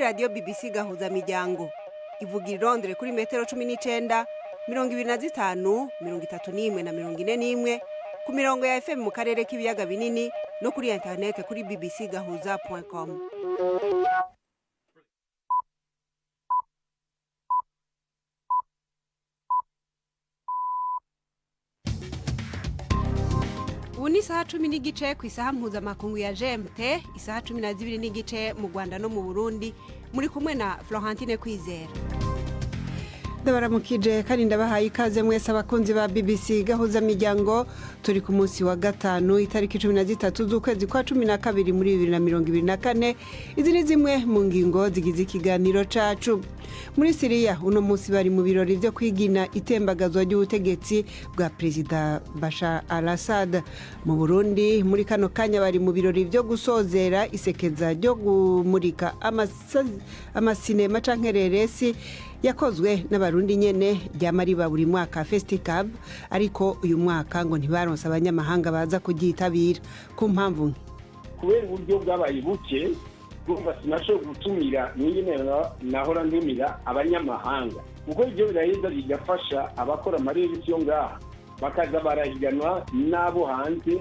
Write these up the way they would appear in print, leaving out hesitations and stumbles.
radio BBC gahuza miryango ivuga irondere kuri metero 19 25 31 na 41 ku mirongo ya FM mu karere k'ibiyaga binini no kuri internet kuri bbcgahuza.com. Ubu ni isaha 10 n'igice ku isaha mpuzamakungu ya GMT, isaha 12 n'igice mu Rwanda no mu Burundi. Muri kumwe na Florentine Kwizera. Ndabaramukije kandi ndabahaye ikaze mwese abakunzi ba BBC gahuza miryango. Turi ku munsi wa gatanu itariki 13 z'ukwezi kwa 12 muri 2024. Izi ni zimwe mu ngingo zigize ikiganiro cacu. Muri Syria uno munsi bari mu birori byo kwigina itembagazwa ry'ubutegetsi bwa Perezida Bashar al-Assad. Mu Burundi muri kano kanya bari mu birori byo gusozera isekeza ryo gumurika amasinema cankereresi yakozwe n'abarundi nyene ryamariba buri mwaka festival, ariko uyu mwaka ngo ntibaronse abanyamahanga baza kugitabira ku mpamvu kubera uburyo bwabaye buke bumva sinasho gutumira nyine nahora ndumira abanyamahanga kuko ibyo biraheza bigafasha abakora amarerisiyo ngaha bakaza barahiganwa n'abo hanze.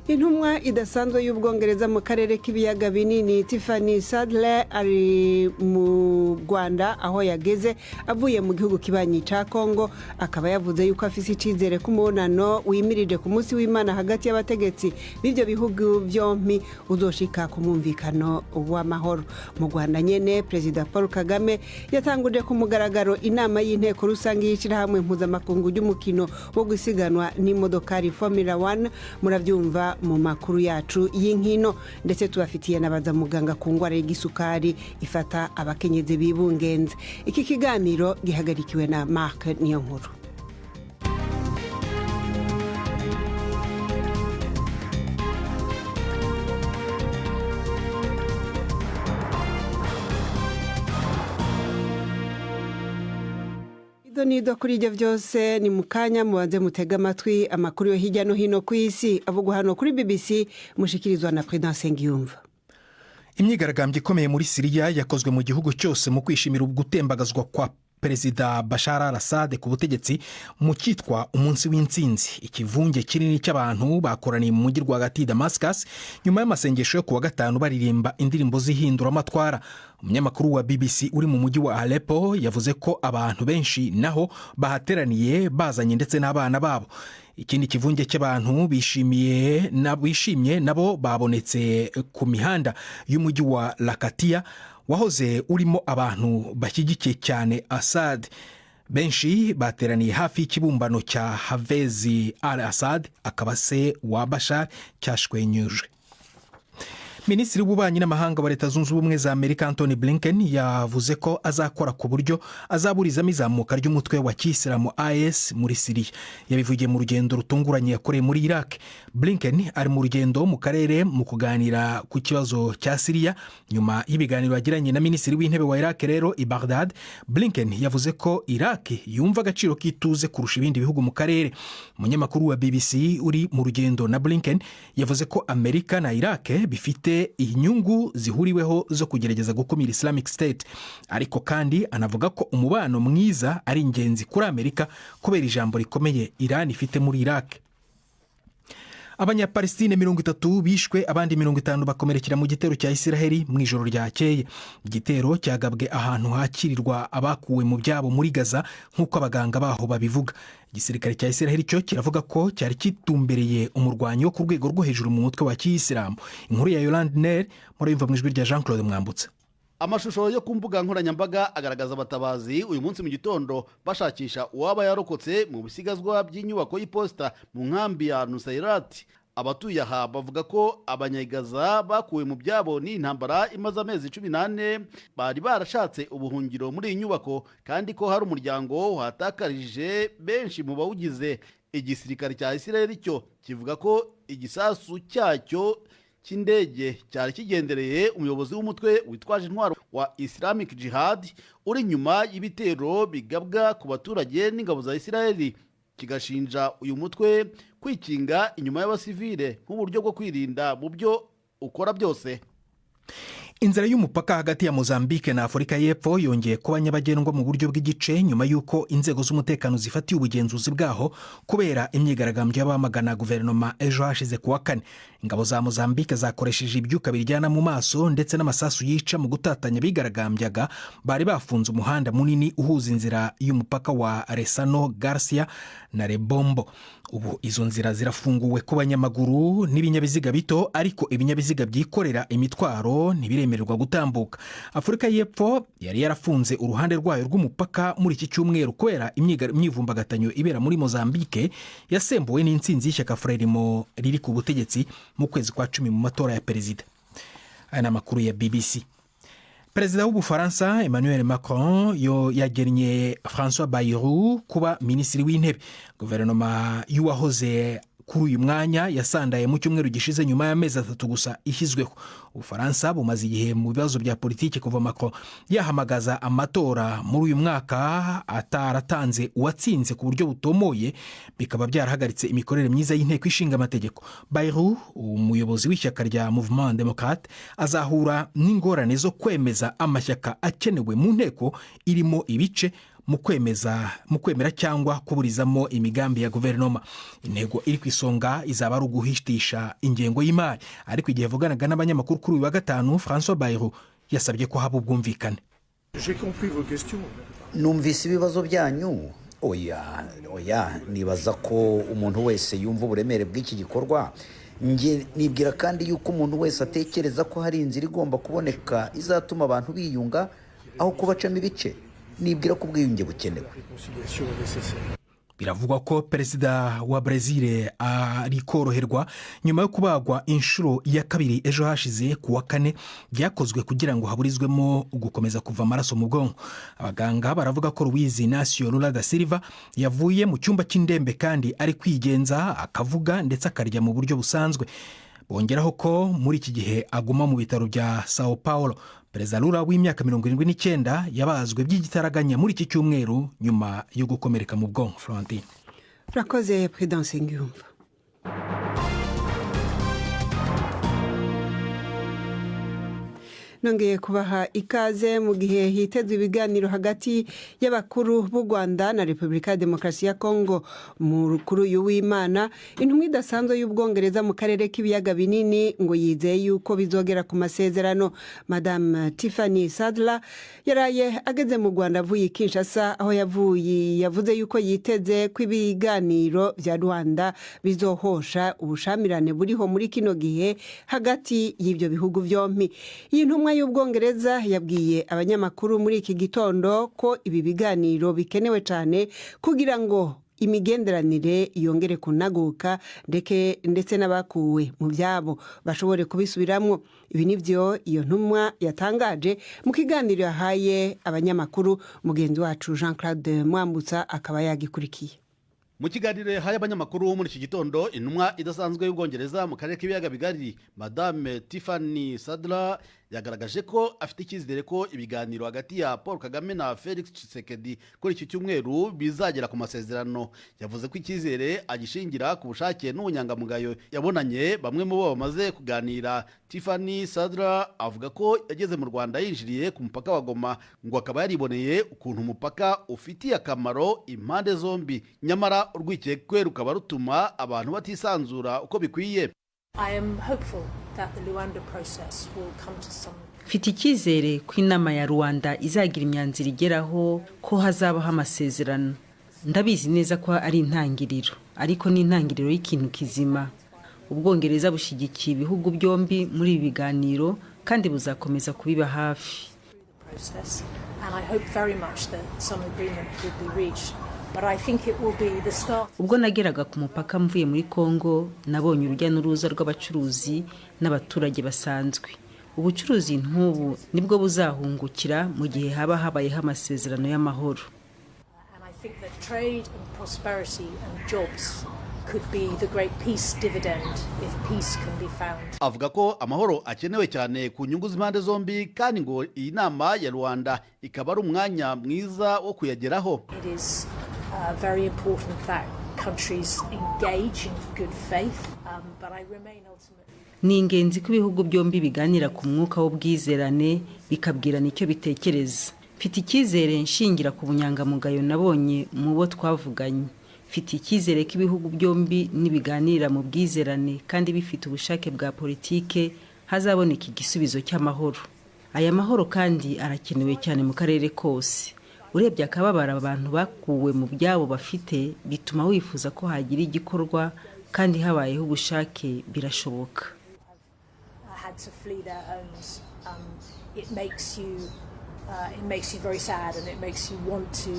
Intumwa idasanzwe y'Ubwongereza mu karere k'ibiyaga binini Tiffany Sadler ari mu Rwanda aho yageze avuye mu gihugu kibanyi ca Kongo, akaba yavuze yuko afise icizere ku mubonano wimirije ku munsi w'Imana hagati y'abategetsi b'ivyo bihugu vyompi uzoshika ku mwumvikano w'amahoro. Mu Rwanda nyene Perezida Paul Kagame yatanguje ku mugaragaro inama y'inteko rusange y'ishirahamwe mpuzamakungu ry'umukino wo gusiganwa n'imodokari Formula 1. Muravyumva mu makuru yacu y'inkino, ndetse tubafitiye nabaza muganga ku ngwara y'igisukari ifata abakenyezi bibungenze. Iki kiganiro gihagarikiwe na Mark Niyonkuru. Nido kuri ibyo byose ni mukanya mubanze mutega amatwi amakuru yo hirya no hino ku isi avugwa hano kuri BBC mushikirizwa na Prudence Ngiyumva. Imyigaragambyo ikomeye muri Syria yakozwe mu gihugu cyose mu kwishimira gutembagazwa kwa Perezida Bashar al-Assad ku butegetsi mu cyitwa umunsi w'intsinzi. Ikivunge kinini cy'abantu bakoraniye mu mujyi rwagati Damascus nyuma y'amasengesho yo kuwa gatanu baririmba indirimbo zihindura amatwara. Umunyamakuru wa BBC uri mu mujyi wa Aleppo yavuze ko abantu benshi naho bahateraniye bazanye ndetse n'abana babo. Ikindi kivunge cy'abantu bishimye nabo babonetse ku mihanda y'umujyi wa Latakia wahoze urimo abantu bashyigikiye cyane Assad. Benshi bateraniye hafi y'ikibumbano cya Hafez al-Assad, akaba se wa Bashar, cyashwenyujwe. Minisitiri w'ububanyi n'amahanga wa Leta Zunze Ubumwe za Amerika Antony Blinken yavuze ko azakora ku buryo azaburizamo izamuka ry'umutwe wa Kiyisilamu IS muri Syria. Yabivugiye mu rugendo rutunguranye yakoreye muri Iraq. Blinken ari mu rugendo mu karere mu kuganira ku kibazo cya Syria nyuma y'ibiganiro yagiranye na Minisitiri w'intebe wa Iraq rero i Baghdad. Blinken yavuze ko Iraq yumva agaciro k'ituze kurusha ibindi bihugu mu karere. Umunyamakuru wa BBC uri mu rugendo na Blinken yavuze ko Amerika na Iraq bifite inyungu zihuriweho zo kugerageza gukumira Islamic State, ariko kandi anavuga ko umubano mwiza ari ingenzi kuri Amerika kubera ijambo rikomeye Iran ifite muri Iraq. Abanyapalestine 30 bishwe, abandi 50 bakomerekera mu gitero cya Isiraheli mu ijoro ryakeye. Igitero cyagabwe ahantu hakirirwa abakuwe mu byabo muri Gaza nk'uko abaganga baho babivuga. Igisirikare cya Isiraheli cyo kiravuga ko cyari kitumbereye umurwanyi wo ku rwego rwo hejuru mu mutwe wa Kiyisilamu. Inkuru ya Yolande Ner murayumva mu ijwi rya Jean-Claude Mwambutsa. Amashusho yo ku mbuga nkoranyambaga agaragaza abatabazi uyu munsi mu gitondo bashakisha uwaba yarokotse mu bisigazwa by'inyubako y'iposita mu nkambi ya Nusairat. Abatuye aha bavuga ko abanyagigaza bakuwe mu byabo n'intambara imaze amezi 18 bari barashatse ubuhungiro muri iyi nyubako, kandi ko hari umuryango watakarije benshi mu bawugize. Igisirikare cya Isiraheli cyo kivuga ko igisasu cyacyo cy'indege cyari kigendereye umuyobozi w'umutwe witwaje intwaro wa Islamic Jihad uri nyuma y'ibitero bigabwa ku baturage n'ingabo za Isiraheli, kigashinja uyu mutwe kwikinga inyuma y'abasivile nk'uburyo bwo kwirinda mu byo ukora byose. Inzira y'umupaka hagati ya Mozambique na Afurika y'Epfo yongeye kuba nyabagendwa mu buryo bw'igice nyuma y'uko inzego z'umutekano zifatiye ubugenzuzi bwaho kubera imyigaragambyo y'abamagana guverinoma ejo hashize kuwa kane. Ingabo za Mozambique zakoresheje ibyuka biryana mu maso ndetse n'amasasu yica mu gutatanya abigaragambyaga bari bafunze umuhanda munini uhuza inzira y'umupaka wa Ressano Garcia na Lebombo. Ubu izo nzira zirafunguwe ku banyamaguru n'ibinyabiziga bito, ariko ibinyabiziga byikorera imitwaro ntibiremererwa gutambuka. Afurika y'Epfo yari yarafunze uruhande rwayo rw'umupaka muri iki cyumweru kubera imyivumbagatanyo ibera muri Mozambique yasembuwe n'intsinzi y'ishyaka Frelimo riri ku butegetsi mu kwezi kwa 10 mu matora ya perezida. Aya ni amakuru ya BBC. Perezida w'Ubufaransa Emmanuel Macron yagennye François Bayrou kuba minisitiri w'intebe. Guverinoma y'uwahoze kuri uyu mwanya yasandaye mu cyumweru gishize nyuma y'amezi 3 gusa ishyizweho. Ubufaransa bumaze igihe mu bibazo bya politiki kuva Macron yahamagaza amatora muri uyu mwaka ataratanze uwatsinze ku buryo butomoye, bikaba byarahagaritse imikorere myiza y'inteko ishinga amategeko. Bayrou, umuyobozi w'ishyaka rya Mouvement Démocrate, azahura n'ingorane zo kwemeza amashyaka akenewe mu nteko irimo ibice mu kwemera cyangwa kuburizamo imigambi ya guverinoma. Intego iri ku isonga izaba ari uguhishisha ingengo y'imari, ariko igihe avuganaga n'abanyamakuru kuri uyu wa gatanu, François Bayrou yasabye ko haba ubwumvikane. Numvise ibibazo byanyu. Oya, nibaza ko umuntu wese yumva uburemere bw'iki gikorwa. Nge nibwira kandi yuko umuntu wese atekereza ko hari inzira igomba kuboneka izatuma abantu biyunga aho kubacamo ibice. Nibwira ko ubwiyunge bukenewe. Biravugwa ko perezida wa Brazil ari koroherwa nyuma yo kubagwa inshuro ya kabiri ejo hashize kuwa kane, byakozwe kugira ngo haburizwemo gukomeza kuva amaraso mu bwonko. Abaganga baravuga ko Luiz Inácio Lula da Silva yavuye mu cyumba cy'indembe kandi ari kwigenza, akavuga ndetse akarya mu buryo busanzwe. Bongeraho ko muri iki gihe aguma mu bitaro bya Sao Paulo. Perezida Lula w'imyaka 79 yabazwe by'igitaraganya muri iki cyumweru nyuma yo gukomereka mu bwonko. Florentine. Rakoze Prudence Ngiyumva. Nongeye kubaha ikaze mu gihe hitezwe ibiganiro hagati y'abakuru b'u Rwanda na Repubulika ya Demokarasi ya Kongo. Mukuru w'Imana, intumwa idasanzwe y'Ubwongereza mu karere k'ibiyaga binini ngo yizeye yuko bizogera ku masezerano. Madame Tiffany Sadler yaraye ageze mu Rwanda avuye Kinshasa, aho yavuze yuko yiteze ko ibiganiro bya Rwanda bizohosha ubushamirane buriho muri kino gihe hagati y'ibyo bihugu byombi. Iyi ntumwa y'Ubwongereza yabwiye abanyamakuru muri iki gitondo ko ibi biganiro bikenewe cyane kugira ngo imigenderanire yongere kunaguka ndetse n'abakuwe mu byabo bashobore kubisubiramwo. Ibi nivyo iyo ntumwa yatangaje mu kiganiro yahaye abanyamakuru. Mugenzi wacu Jean-Claude Mwambutsa akaba yagikurikiye. Mu kiganiro yahaye abanyamakuru muri iki gitondo, intumwa idasanzwe y'Ubwongereza mu karere k'ibiyaga bigari Madame Tiffany Sadler yagaragaje ko afite icyizere ko ibiganiro hagati ya Paul Kagame na Felix Tshisekedi kuri iki cyumweru bizagera ku masezerano. Yavuze ko icyizere agishingira ku bushake n'ubunyangamugayo yabonanye bamwe mu bo bamaze kuganira. Tiffany Sadler avuga ko yageze mu Rwanda yinjiriye ku mupaka wa Goma, ngo akaba yariboneye ukuntu umupaka ufitiye akamaro impande zombi, nyamara urwikekwe rukaba rutuma abantu batisanzura uko bikwiye. I am hopeful that the Luanda process will come to some. Mfite icyizere ko inama ya Rwanda izagira imyanzuro igeraho ko hazabaho amasezerano. Ndabizi neza ko ari intangiriro, ariko ni intangiriro y'ikintu kizima. Ubwongereza bushyigikiye ibihugu byombi muri ibi biganiro kandi buzakomeza kubiba hafi. And I hope very much that some agreement will be reached. But I think it will be the start. Ubwo nageraga ku mupaka mvuye muri Kongo, nabonye urujya n'uruza rw'abacuruzi n'abaturage basanzwe. Ubucuruzi nk'ubu nibwo buzahungukira mu gihe haba habayeho amasezerano y'amahoro. And I think that trade and prosperity and jobs could be the great peace dividend if peace can be found. Avuga ko amahoro akenewe cyane ku nyungu z'impande zombi, kandi ngo iyi nama ya Rwanda ikaba ari umwanya mwiza wo kuyageraho. It is very important that countries engage in good faith, but I remain ultimately. ni ingenzi ko ibihugu byombi biganira ku mwuka w'ubwizerane bikabwirana icyo bitekereza. Mfite icyizere nshingira ku bunyangamugayo nabonye mu bo twavuganye. Mfite icyizere ko ibihugu byombi nibiganira mu bwizerane kandi bifite ubushake bwa politike hazaboneka igisubizo cy'amahoro. Aya mahoro kandi arakenewe cyane mu karere kose. Urebye akababara abantu bakuwe mu byabo bafite bituma wifuza ko hagira igikorwa kandi habayeho ubushake birashoboka. It makes you very sad and it makes you want to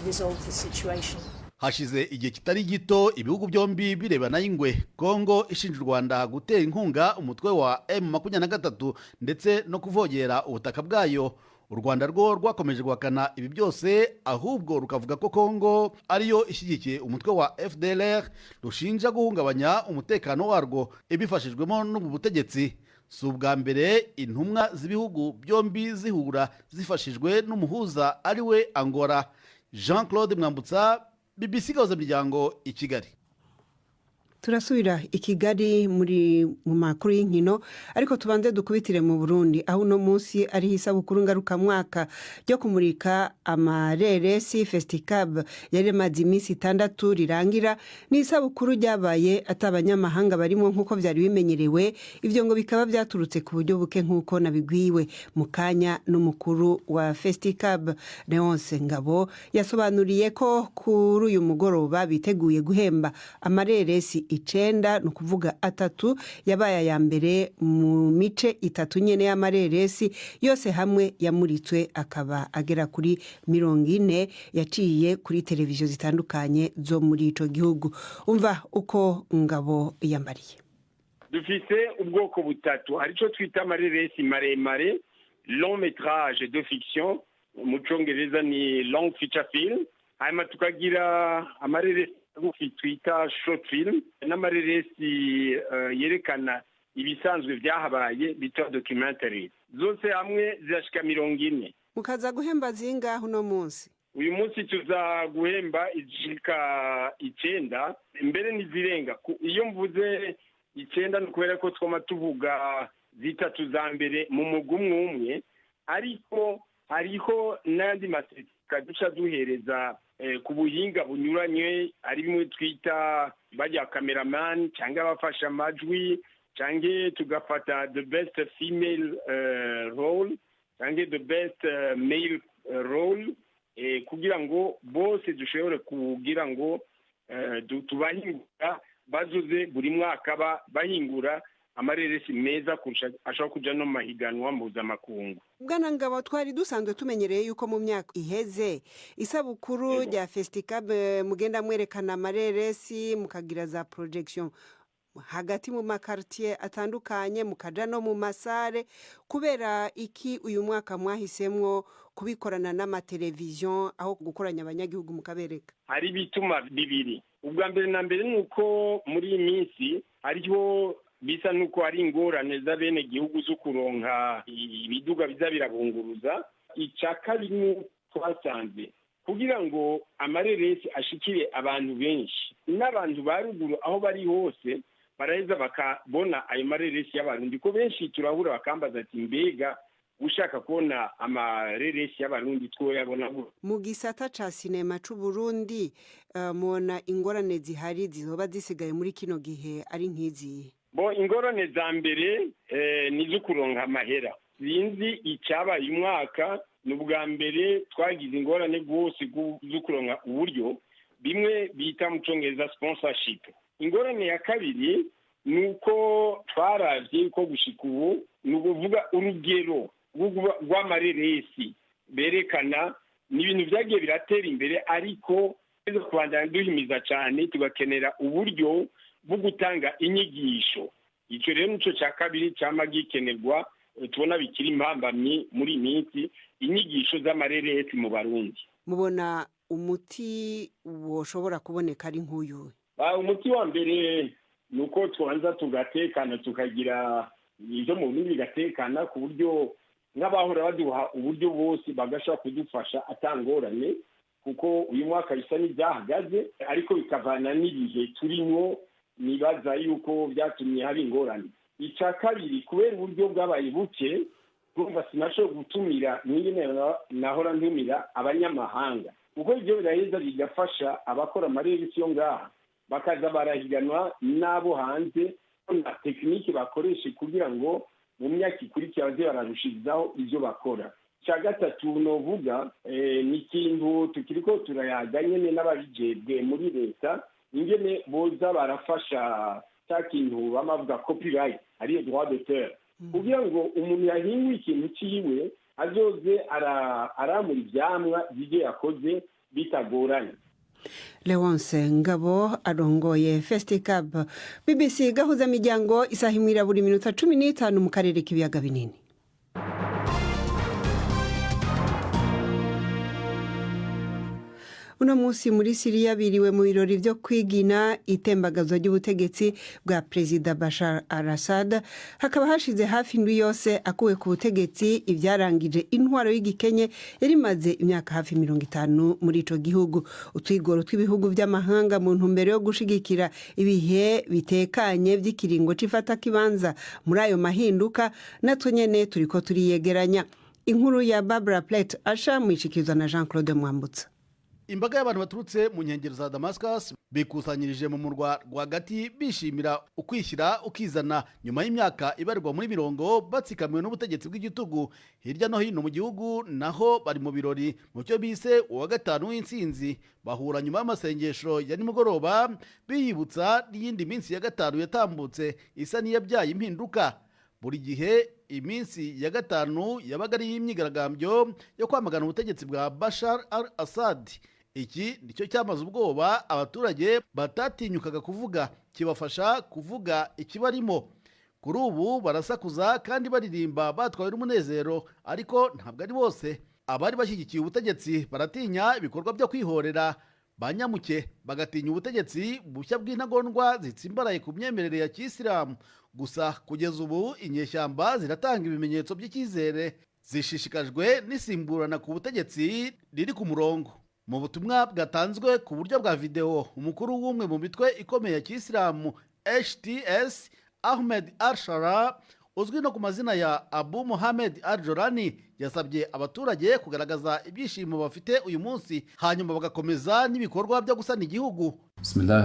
resolve the situation. Hashize igihe kitari gito ibihugu byombi birebana y'ingwe. Kongo ishinja u Rwanda gutera inkunga umutwe wa M23 ndetse no kuvogera ubutaka bwayo. U Rwanda rwo rwakomeje guhakana ibi byose, ahubwo rukavuga ko Kongo ariyo ishyigikiye umutwe wa FDLR rushinja guhungabanya umutekano warwo ibifashijwemo n'ubutegetsi. Si ubwa mbere intumwa z'ibihugu byombi zihura zifashijwe n'umuhuza ari we Angola. Jean Claude Mwambutsa, BBC Gahuzamiryango, i Kigali. Turasubira i Kigali mu makuru y'inkino, ariko tubanze dukubitire mu Burundi aho uno munsi ari isabukuru ngarukamwaka ryo kumurika amareresi Festicab yari maze iminsi 6 rirangira. Ni isabukuru ryabaye atabanyamahanga barimo nk'uko byari bimenyerewe, ibyo ngo bikaba byaturutse ku buryo buke nk'uko nabigwiwe mu kanya n'umukuru wa Festicab Leonce Ngabo yasobanuriye ko kuri uyu mugoroba biteguye guhemba amareresi 9, ni ukuvuga 3 yabaye aya mbere mu mice 3 nyene y'amareresi yose hamwe yamuritswe akaba agera kuri 40 yaciye kuri televiziyo zitandukanye zo muri ico gihugu. Umva uko Ngabo yambariye. Dufise ubwoko butatu, arico twita amareresi maremare, long métrage de fiction, mu Congereza ni long feature film, hanyuma tukagira amareresi twita short film, n'amareresi yerekana ibisanzwe byahabaye bita documentary. Zose hamwe zirashika 40. Mukaza guhemba zingaho no munsi? Uyu munsi tuza guhemba izishika 9, mbere nizirenga. Iyo mvuze 9 nukubera ko twoma tuvuga 3 za mbere mu mugumwe umwe, ariko hariho n'andi maseka duca duhereza ku buhinga bunyuranye, ari bimwe twita bajya cameraman cyangwa abafasha amajwi, cyangwa tugafata the best female role cyangwa the best male role, kugira ngo bose dushobore kugira ngo tubahingura bazuze buri mwaka bahingura amareresi meza kurusha ashobora kuja no mahiganwa mpuzamakungu. Bwana Ngabo, twari dusanzwe tumenyereye yuko mu myaka iheze isabukuru rya Festicab mugenda mwerekana amareresi mukagira za projection hagati mu makartier atandukanye, mukaja no mu masare. Kubera iki uyu mwaka mwahisemwo kubikorana n'amateleviziyo aho gukoranya abanyagihugu mukabereka? Hari bituma bibiri. Ubwa mbere na mbere nuko muri iyi minsi hariho bisa nuko ari ingorane za bene gihugu zo kuronka ibiduga biza birabunguruza. Icakabiri twasanze kugira ngo amareresi ashikire abantu benshi n'abantu baruguru aho bari hose baraheza bakabona ayo mareresi y'abarundi, ko benshi turahura bakambaza ati mbega ushaka kubona amareresi y'abarundi twoyabona. Mu gisata ca sinema c'u Burundi mubona ingorane zihari zizoba zisigaye muri kino gihe ari nk'izi? Ingorane za mbere nizo kuronka amahera. Sinzi icyabaye umwaka, n'ubwa mbere twagize ingorane rwose zo kuronka uburyo bimwe bita mu Congereza sponsorship. Ingorane ya kabiri nuko twaravye ko gushika ubu ni ukuvuga urugero rw'amareresi berekana ni ibintu byagiye biratera imbere, ariko kubandanya duhimiza cyane tugakenera uburyo bwo gutanga inyigisho. Icyo rero nico cya kabiri cyama gikenerwa, tubona bikiri impambamyi muri minsi, inyigisho z'amareresi mu Barundi. Mubona umuti woshobora kuboneka ari nk'uyu? Umuti wa mbere nuko twanza tugatekana, tukagira ibyo mu bindi bigatekana ku buryo nk'abahora baduha uburyo bose bagashaka kudufasha atangorane, kuko uyu mwaka bisa n'ibyahagaze ariko bikavana n'ibihe turimo. Nibaza yuko byatumye hari ingorane. icya kabiri kubera uburyo bwabaye buke urumva sinashobora gutumira nyine nahora ntumira abanyamahanga kuko ibyo biraheza bigafasha abakora amareresi yo ngaha bakaza barahiganwa n'abo hanze na tekiniki bakoreshe kugira ngo mu myaka ikurikira baze bararushirizaho ibyo bakora. Icya gatatu novuga ni ikintu tukiri ko turayaga nyine n'ababijejwe muri leta ingene boza barafasha cya kintu bamavuga copyright ariyo droit d'auteur kugira ngo umuntu yahinwe ikintu ciwe azoze aramura ivyamwa by'ibyo yakoze bitagoranye. Leonce Ngabo arongoye Festicab. BBC gahuza miryango isahimira buri minota 15 mu karere k'ibiyaga binini. Uno munsi muri Syria biriwe mu birori byo kwigina itembagazo ry'ubutegetsi bwa Perezida Bashar al-Assad, hakaba hashize hafi indwi yose akuwe ku butegetsi ibyarangije intwaro y'igikenye yari maze imyaka hafi 50 muri ico gihugu. Utwigoro tw'ibihugu by'amahanga mu ntumbero yo gushigikira ibihe bitekanye by'ikiringo c'ifata kibanza muri ayo mahinduka natwe nyene turiko turiyegeranya. Inkuru ya Barbara Plett asha mwishikizwa na Jean-Claude Mwambutsa. Imbaga y'abantu baturutse mu nkengero za Damascus bikusanyirije mu murwa rwagati bishimira ukwishyira ukizana nyuma y'imyaka ibarirwa muri mirongo batsikamiwe n'ubutegetsi bw'igitugu hirya no hino mu gihugu. Naho bari mu birori mu cyo bise uwa gatanu w'intsinzi, bahura nyuma y'amasengesho ya nimugoroba biyibutsa n'iyindi minsi ya gatanu yatambutse isa n'iyabyaye impinduka. Buri gihe iminsi ya gatanu yabaga ari imyigaragambyo yo kwamagana ubutegetsi bwa Bashar al-Assad. Iki nicyo cyamaze ubwoba abaturage batatinyukaga kuvuga, kibafasha kuvuga ikibarimo. Kuri ubu barasakuza kandi baririmba batwaye n'umunezero, ariko ntabwo ari bose. Abari bashyigikiye ubutegetsi baratinya ibikorwa byo kwihorera, banyamuke bagatinya ubutegetsi bushya bw'intagondwa zitsimbaraye ku myemerere ya Kisilamu. Gusa kugeza ubu inyeshyamba ziratanga ibimenyetso by'icyizere, zishishikajwe n'isimburana ku butegetsi riri ku murongo. Mu butumwa bwatanzwe ku buryo bwa video, umukuru w'umwe mu mitwe ikomeye ya Kisilamu HTS Ahmed al-Shara uzwi no ku mazina ya Abu Mohamed al-Jorani yasabye abaturage kugaragaza ibyishimo bafite uyu munsi, hanyuma bagakomeza n'ibikorwa byo gusana igihugu.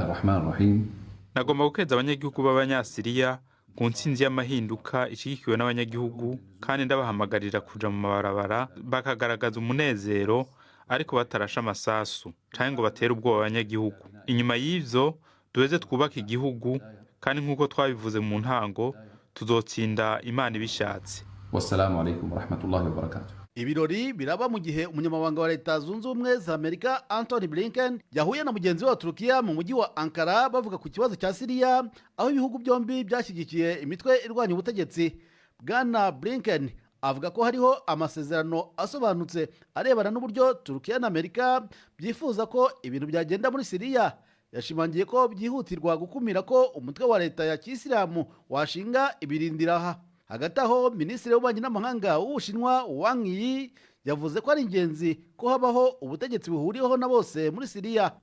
Bismillahirrahmanirrahim. Nagomba gukeza abanyagihugu b'abanyasiriya ku ntsinzi y'amahinduka ishigikiwe n'abanyagihugu, kandi ndabahamagarira kuja mu mabarabara bakagaragaza umunezero ariko batarasha amasasu canke ngo batere ubwoba abanyagihugu. Inyuma y'ivyo duheze twubaka igihugu, kandi nk'uko twabivuze mu ntango tuzotsinda Imana ibishatse. Wassalamu alaikum warahmatullahi wabarakatuh. Ibirori biraba mu gihe umunyamabanga wa Leta Zunze Ubumwe za Amerika Anthony Blinken yahuye na mugenzi we wa Turukiya mu mujyi wa Ankara bavuga ku kibazo cya Syria, aho ibihugu byombi byashyigikiye imitwe irwanya ubutegetsi. Bwana Blinken avuga ko hariho amasezerano asobanutse arebana n'uburyo Turukiya na Amerika byifuza ko ibintu byagenda muri Syria. Yashimangiye ko byihutirwa gukumira ko umutwe wa leta ya Kisilamu washinga ibirindiraha. Hagati aho Minisitiri w'Ububanyi n'Amahanga w'Ubushinwa Wang Yi yavuze ko ari ingenzi ko habaho ubutegetsi buhuriweho na bose muri Syria.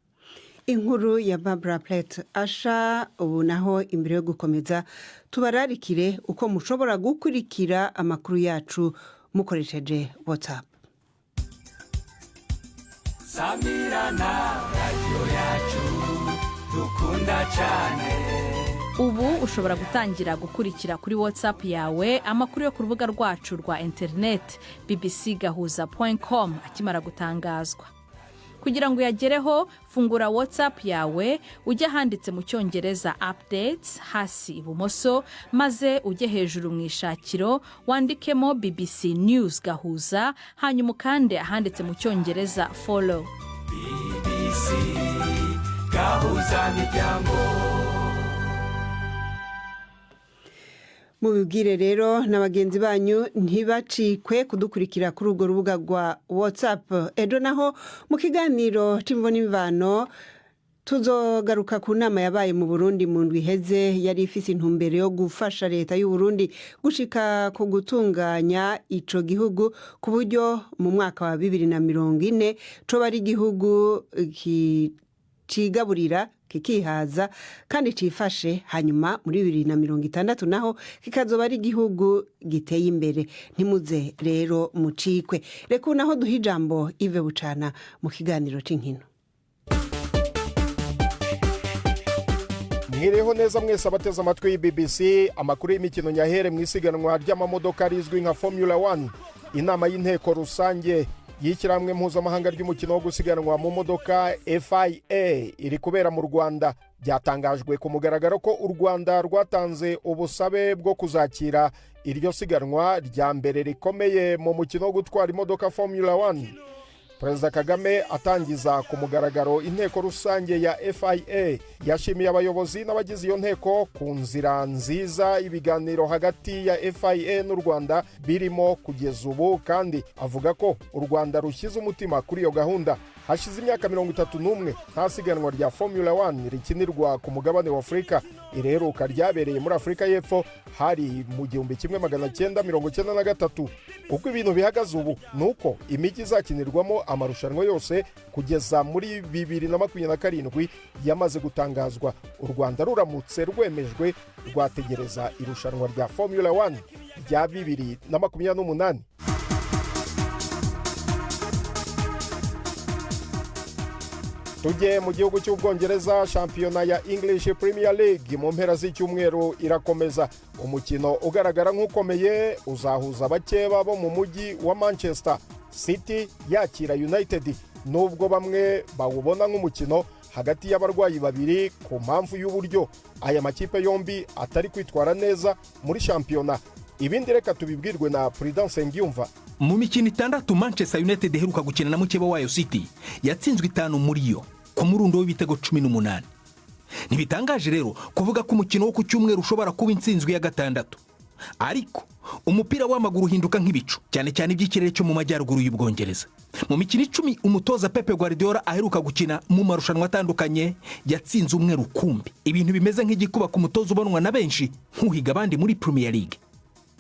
Inkuru ya Barbara Plett asha. Ubu naho imbere yo gukomeza tubararikire uko mushobora gukurikira amakuru yacu mukoresheje WhatsApp. Samirana radio yacu dukunda cyane. Ubu ushobora gutangira gukurikira kuri WhatsApp yawe amakuru yo ku rubuga rwacu rwa internet bbcgahuza.com akimara gutangazwa. Kugira ngo yagereho, fungura WhatsApp yawe, ujye handitse mu Cyongereza updates hasi ibumoso, maze ujye hejuru mu ishakiro wandikemo BBC News Gahuza, hanyuma kandi ahanditse mu Cyongereza follow. BBC Gahuza miryango. Mubibwire rero n'abagenzi banyu ntibacikwe kudukurikira kuri urwo rubuga rwa WhatsApp. Ejo naho mu kiganiro c'imvo n'imvano tuzogaruka ku nama yabaye mu Burundi mu ndwi iheze, yari ifise intumbero yo gufasha leta y'u Burundi gushika ku gutunganya ico gihugu ku buryo mu mwaka wa 2040 coba ari igihugu cigaburira kikihaza kandi cifashe, hanyuma muri 2060 naho kikazoba ari igihugu giteye imbere. Ntimuze rero mucikwe. Reka naho duha ijambo Yves Bucana mu kiganiro c'inkino. Mwiriho neza mwese abateze amatwi y'BBC. Amakuru y'imikino nyahere mu isiganwa ry'amamodoka rizwi nka Formula 1. Inama y'inteko rusange y'ishyirahamwe mpuzamahanga ry'umukino wo gusiganwa mu modoka FIA iri kubera mu Rwanda. Byatangajwe ku mugaragaro ko u Rwanda rwatanze ubusabe bwo kuzakira iryo siganwa rya mbere rikomeye mu mukino wo gutwara imodoka Formula 1. Perezida Kagame atangiza ku mugaragaro inteko rusange ya FIA yashimiye abayobozi n'abagize iyo nteko ku nzira nziza ibiganiro hagati ya FIA n'u Rwanda birimo kugeza ubu, kandi avuga ko u Rwanda rushyize umutima kuri iyo gahunda. Hashize imyaka 31 nta siganwa rya Formula 1 rikinirwa ku mugabane wa Afurika. Ireruka ryabereye muri Afurika y'Epfo hari mu 1993. Uko ibintu bihagaze ubu nuko imijyi izakinirwamo amarushanwa yose kugeza muri 2027 yamaze gutangazwa. U Rwanda ruramutse rwemejwe rwategereza irushanwa rya Formula 1 rya 2028. Tujye mu gihugu cy'Ubwongereza. Shampiyona ya English Premier League mu mpera z'icyumweru irakomeza. Umukino ugaragara nk'ukomeye uzahuza abakeba bo mu mujyi wa Manchester City yakira United, nubwo bamwe bawubona nk'umukino hagati y'abarwayi babiri ku mpamvu y'uburyo aya makipe yombi atari kwitwara neza muri shampiyona. Ibindi reka tubibwirwe na Prudence Ngiyumva. Mu mikino 6 Manchester United iheruka gukina na mukeba wayo City yatsinzwe 5 muri yo ku murundo w'ibitego 18. Ntibitangaje rero kuvuga ko umukino wo ku cyumweru ushobora kuba intsinzwe ya 6. Ariko umupira w'amaguru uhinduka nk'ibicu, cyane cyane iby'ikirere cyo mu majyaruguru y'Ubwongereza. Mu mikino 10 umutoza Pep Guardiola aheruka gukina mu marushanwa atandukanye yatsinze umwe rukumbi, ibintu bimeze nk'igikuba ku mutoza ubonwa na benshi nk'uhiga abandi muri Premier League.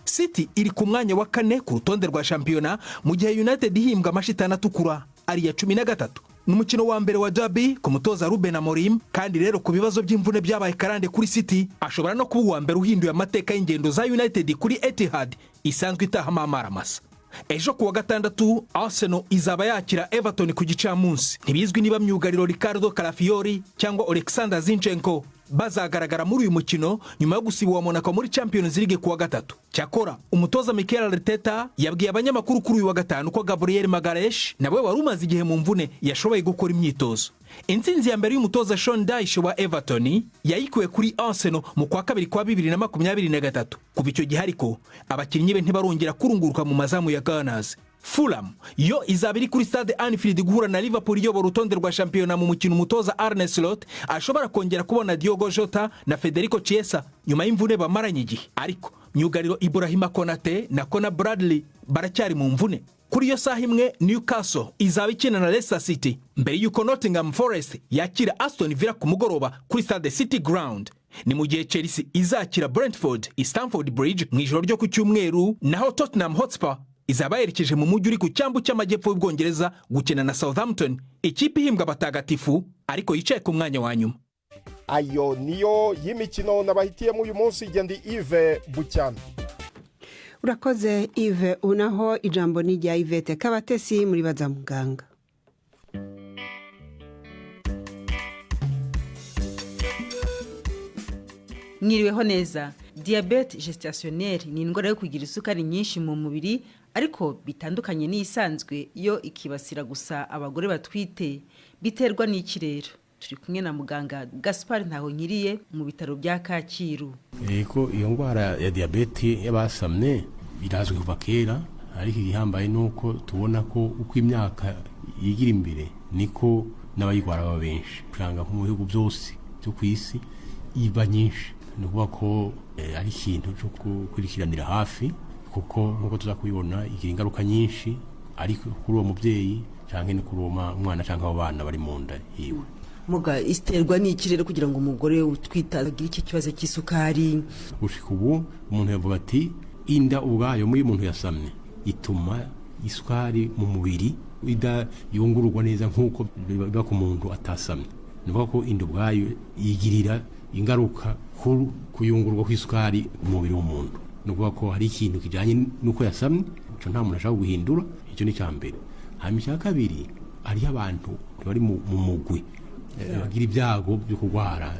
City iri ku mwanya wa 4 ku rutonde rwa shampiyona, mu gihe United ihimbwa amashitani atukura ari ya 13. N'umukino wa mbere wa derby ku mutoza Ruben Amorim, kandi rero ku bibazo by'imvune byabaye karande kuri City ashobora no kuba uwa mbere uhinduye amateka y'ingendo za United kuri Etihad isanzwe itahamo amaramasa. Ejo kuwa 6 Arsenal izaba yakira Everton ku gicamunsi. Ntibizwi niba myugariro Ricardo Calafiori cyangwa Alexander Zinchenko bazagaragara muri uyu mukino nyuma yo gusiba Monaco muri Champions League kuwa 3. Cyakora umutoza Mikel Arteta yabwiye abanyamakuru kuri uyu wa 5 ko Gabriel Magalhaes nawe wari umaze igihe mu mvune yashoboye gukora imyitozo. Intsinzi ya mbere y'umutoza Sean Dyche wa Everton yayikuye kuri Arsenal mu kwa 2 kwa 2023. Kuva icyo gihe ariko abakinnyi be ntibarongera kurunguruka mu mazamu ya Gunners. Fulham yo izabiri kuri Stade Anfield guhura na Liverpool yo urutonde rwa shampiyona mu mukino umutoza Arne Slot ashobora kongera kubona Diogo Jota na Federico Chiesa nyuma y'imvune bamaranye igihe. Ariko myugariro Ibrahima Konate na Conor Bradley baracyari mu mvune. Kuri yo saha imwe Newcastle izaba ikina na Leicester City mbere y'uko Nottingham Forest yakira Aston Villa ku mugoroba kuri Stade City Ground. Ni mu gihe Chelsea izakira Brentford i Stamford Bridge mu ijoro ryo ku cyumweru, naho Tottenham Hotspur izaba yerekeje mu mujyi uri ku cyambu cy'amajyepfo y'Ubwongereza gukina na Southampton, ikipe ihimbwa abatagatifu ariko yicaye ku mwanya wa nyuma. Ayo niyo y'imikino nabahitiyemo uyu munsi. Gendi Yves Bucyana. Urakoze Yves. Unaho ijambo ni rya Yvette Kabatesi muri baza muganga. Mwiriweho neza. Diabete gestationnaire ni indwara yo kugira isukari nyinshi mu mubiri, ariko bitandukanye n'isanzwe yo ikibasira gusa abagore batwite. Biterwa n'iki rero? Turi kumwe na muganga Gaspard Ntahonkiriye mu bitaro bya Kacyiru. Eko iyo ndwara ya diabete y'abasamye birazwi kuva kera, ariko igihambaye nuko tubona ko uko imyaka yigira imbere niko n'abayigwara baba benshi. Kuranga mu bihugu byose byo ku isi iba nyinshi. Nukuvuga ko ari ikintu cyo gukurikiranira hafi, kuko nkuko tuzakubibona igira ingaruka nyinshi, ariko kuri uwo mubyeyi cyangwa ni kuri uwo mwana cyangwa abo bana bari mu nda yiwe. Muga iterwa n'iki rero kugira ngo umugore utwita agire iki kibazo cy'isukari? Gushika ubu umuntu yavuga ati inda ubwayo muri umuntu yasamye ituma isukari mu mubiri idayungururwa neza nkuko biba ku muntu atasamye. nuvuga ko inda ubwayo yigirira ingaruka kuyungurwa kw'isukari mu mubiri w'umuntu. Nuvuga ko hari ikintu kijanye nuko yasamye, ico nta muntu ashaka guhindura. Icyo ni cya mbere. Hanyuma icya kabiri, hariho abantu bari mu mugwi bagira ibyago byo kurwara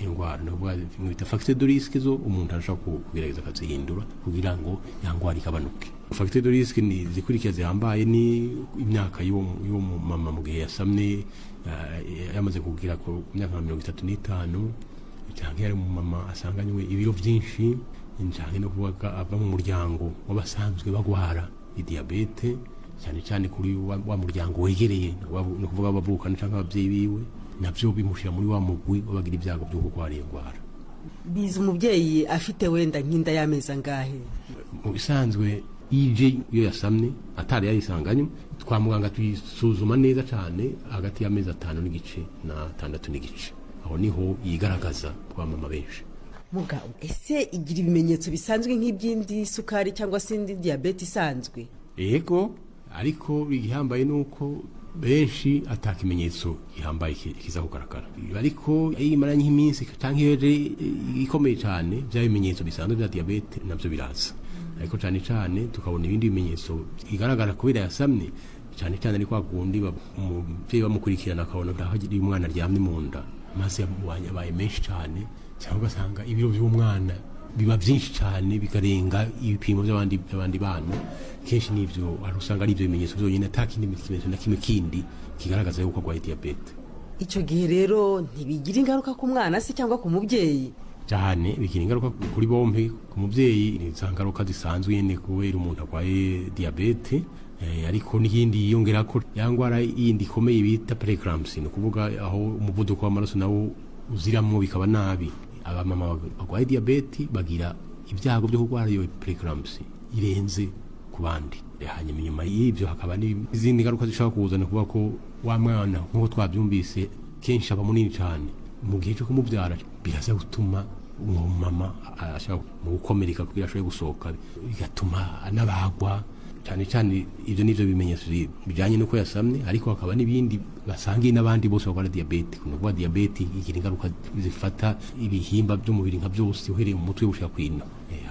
indwara, nuvuga bita facteur de risque, zo umuntu arashaka kugerageza akazihindura kugira ngo yangwara igabanuke. Facteur de risque ni zikurikira zihambaye, ni imyaka y'uwo mama mu gihe yasamye, yamaze kugira ku myaka 35, cyangwa yari mu mama asanganywe ibiro byinshi, cyangwa no kuvuga aba mu muryango w'abasanzwe bagwara diabete, cyane cyane kuri wa muryango wegereye, no kuvuga abavukana cyangwa ababyeyi biwe, nabyo bimushira muri wa mugwi wabagira ibyago byo kurwara iyo ndwara. Biza umubyeyi afite wenda nk'inda y'amezi angahe? Mu bisanzwe iyo yasamye atari yayisanganywe, kwa muganga tuyisuzuma neza cyane hagati y'amezi 5 n'igice na 6 n'igice. Aho niho yigaragaza kwa mama benshi. Mugabo, ese igira ibimenyetso bisanzwe nk'iby'indi sukari cyangwa se indi diabete isanzwe? Yego, ariko igihambaye nuko benshi atakimenyetso gihambaye kiza kugaragara. Ariko imara nk'iminsi cyangwa iyo ikomeye cyane, bya bimenyetso bisanzwe bya diabete nabyo biraza. Ariko cyane cyane tukabona ibindi bimenyetso igaragara kubera yasamye, cyane cyane ari kwa gundi umubyeyi bamukurikirana akabona hari umwana aryamye mu nda, maze yabaye menshi cyane, cyangwa ugasanga ibiro by'umwana biba byinshi cyane bikarenga ibipimo by'abandi bana. Kenshi nivyo usanga ari ibyo bimenyetso byonyine, atakindi kimenyetso na kimwe kindi kigaragaza yuko arwaye diabete. Icyo gihe rero ntibigira ingaruka ku mwana se cyangwa ku mubyeyi? Cyane bigira ingaruka kuri bombi. Ku mubyeyi ni zangaruka zisanzwe nyene kubera umuntu arwaye diabete, ariko n'iyindi yiyongera ko yangwara yindi ikomeye bita preeclampsia, no kuvuga aho umuvuduko w'amaraso nawo uziramwo bikaba nabi. Abamama barwaye diabete bagira ibyago byo kurwara iyo preeclampsia irenze ku bandi. Hanyuma inyuma y'ibyo hakaba n'izindi ngaruka zishobora kuzana, kuvuga ko wa mwana nk'uko twabyumvise kenshi aba munini cyane, mu gihe cyo kumubyara biraza gutuma umumama ashaka gukomereka kugira ashobore gusohoka, bigatuma anabagwa. Cyane cyane ibyo nivyo bimenyetso bijanye nuko yasamye, ariko hakaba n'ibindi basangiye n'abandi bose barwara diabete. Kuvuga diabete igira ingaruka zifata ibihimba by'umubiri nka byose, uhereye mu mutwe gushika kwino.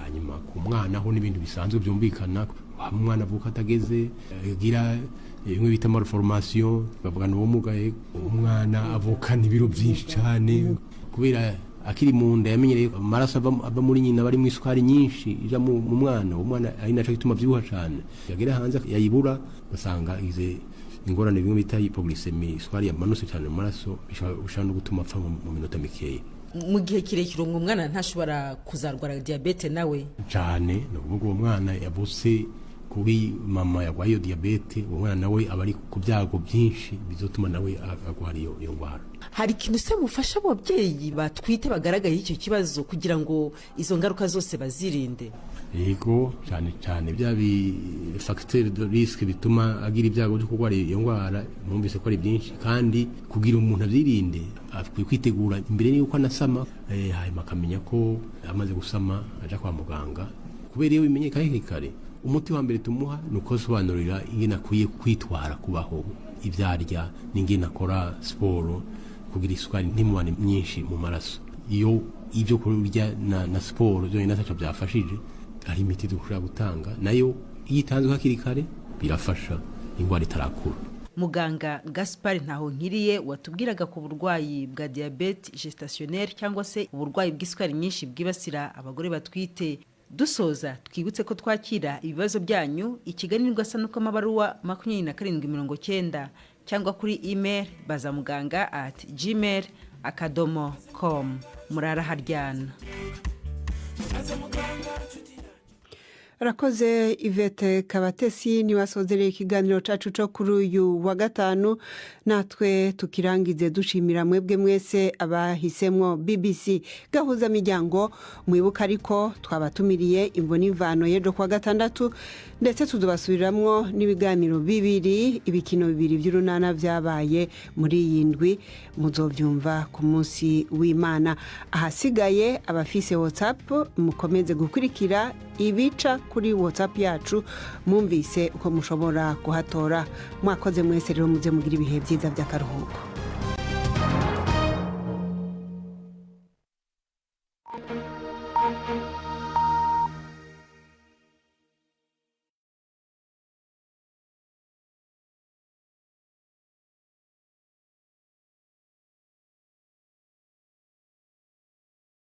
Hanyuma ku mwana ho n'ibindi bisanzwe byumvikana, umwana avuka atageze, agira bimwe bita malformation, bavuga n'ubumuga. Umwana avukana ibiro byinshi cyane kubera akiri mu nda yamenyereye amaraso ava muri nyina bari mu isukari nyinshi ija mu mwana. Umwana ari naco gituma byibuha cyane, yagera hanze yayibura, basanga ize ingorane bimwe bita hypoglycemia, isukari yamanutse cyane mu maraso, bishobora no gutuma apfa mu minota mikeya. Mu gihe kirekire umwana ntashobora kuzarwara diabete nawe cyane. No kuvuga uwo mwana yavutse kuri mama yarwaye diabete, uwo mwana nawe aba ari ku byago byinshi bizotuma nawe arwara iyo ndwara. Hari ikintu se mufasha ababyeyi batwite bagaragaye icyo kibazo kugira ngo izo ngaruka zose bazirinde? Yego, cyane cyane bya facteur de risque bituma agira ibyago byo kurwara iyo ndwara, mwumvise ko ari byinshi, kandi kugira umuntu abyirinde akwiye kwitegura imbere y'uko anasama, hanyuma akamenya ko amaze gusama aja kwa muganga. Kubera iyo bimenyekanye kare, umuti wa mbere tumuha nuko sobanurira ingene akwiye kwitwara kubaho, ivyarya n'ingene akora siporo kugira isukari ntimubane myinshi mu maraso. Iyo ibyo kurya na siporo byo natacho byafashije, hari imiti dushobora gutanga nayo yitanzwe hakiri kare, birafasha ingwara itarakura. Muganga Gaspard Ntahonkiriye watubwiraga ku burwayi bwa diabete gestationnaire cyangwa se uburwayi bw'isukari nyinshi bwibasira abagore batwite. Dusoza twibutse ko twakira ibibazo byanyu ikiganirwa sanuko amabaruwa 2790 cyangwa kuri email bazamuganga@gmail.com. Murara haryana. Rakoze Yvette Kabatesi ni wasozereye ikiganiro cacu cyo kuri uyu wa gatanu, natwe tukirangize dushimira mwebwe mwese abahisemwo BBC gahuza miryango. Mwibuka ariko twabatumiriye imvoni imvano y'ejo kwa gatandatu, ndetse tuzobasubiramwo n'ibiganiro bibiri, ibikino bibiri by'urunana byabaye muri iyi ndwi, muzovyumva ku munsi w'Imana. Ahasigaye abafise WhatsApp mukomeze gukurikira ibica kuri WhatsApp yacu, mwumvise uko mushobora kuhatora. Mwakoze mwese rero, muze mugira ibihe byiza by'akaruhuko.